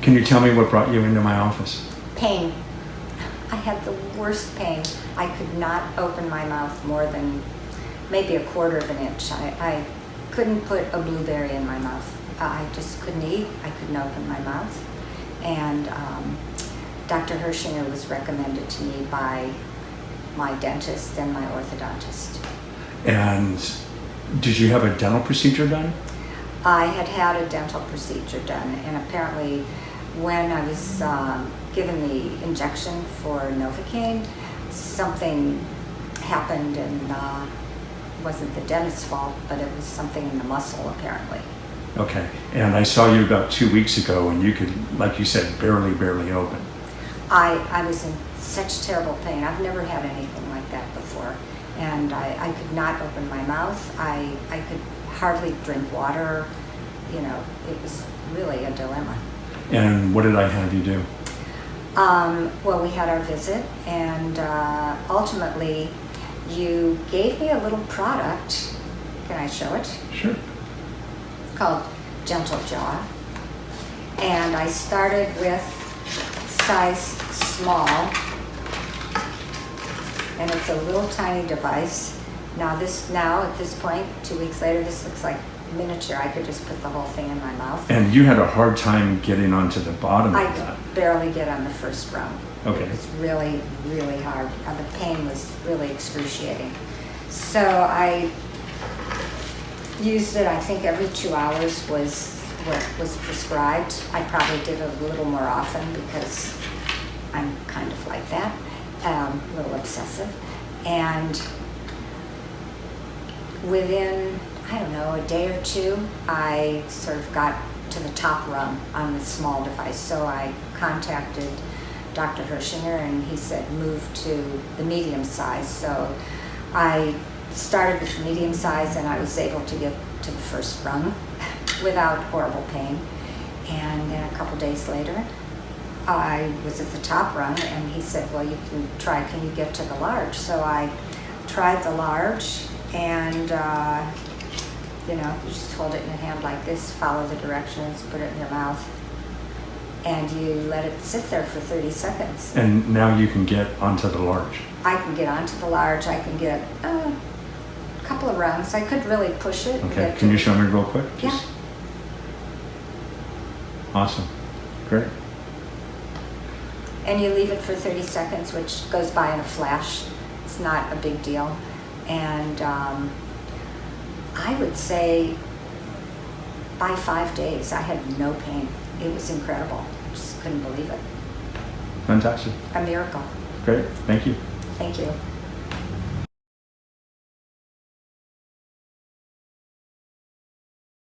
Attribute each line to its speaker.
Speaker 1: Can you tell me what brought you into my office?
Speaker 2: Pain. I had the worst pain. I could not open my mouth more than maybe a quarter of an inch. I couldn't put a blueberry in my mouth. I just couldn't eat. I couldn't open my mouth. And Dr. Hershinger was recommended to me by my dentist and my orthodontist.
Speaker 1: And did you have a dental procedure done?
Speaker 2: I had had a dental procedure done, and apparently when I was given the injection for Novocaine, something happened, and it wasn't the dentist's fault, but it was something in the muscle apparently.
Speaker 1: Okay, and I saw you about 2 weeks ago, and you could, like you said, barely open.
Speaker 2: I was in such terrible pain. I've never had anything like that before, and I could not open my mouth. I could hardly drink water. You know, it was really a dilemma.
Speaker 1: And what did I have you do?
Speaker 2: Well, we had our visit, and ultimately you gave me a little product. Can I show it?
Speaker 1: Sure.
Speaker 2: It's called Gentle Jaw. And I started with size small, and it's a little tiny device. Now at this point, 2 weeks later, this looks like miniature. I could just put the whole thing in my mouth.
Speaker 1: And you had a hard time getting onto the bottom
Speaker 2: I
Speaker 1: of that.
Speaker 2: could barely get on the first rung.
Speaker 1: Okay.
Speaker 2: It was really, really hard. The pain was really excruciating. So I used it, I think every 2 hours was what was prescribed. I probably did it a little more often because I'm kind of like that, a little obsessive. And within, I don't know, a day or two, I sort of got to the top rung on the small device. So I contacted Dr. Hershinger, and he said move to the medium size. So I started with the medium size, and I was able to get to the first rung without horrible pain. And then a couple days later, I was at the top rung, and he said, well, you can you get to the large? So I tried the large, and you just hold it in your hand like this, follow the directions, put it in your mouth, and you let it sit there for 30 seconds.
Speaker 1: And now you can get onto the large.
Speaker 2: I can get onto the large. I can get a couple of rungs. I could really push it.
Speaker 1: Okay, can you show me real quick?
Speaker 2: Yeah.
Speaker 1: Awesome, great.
Speaker 2: And you leave it for 30 seconds, which goes by in a flash. It's not a big deal. And I would say by 5 days, I had no pain. It was incredible. I just couldn't believe it.
Speaker 1: Fantastic.
Speaker 2: A miracle.
Speaker 1: Great, thank you.
Speaker 2: Thank you.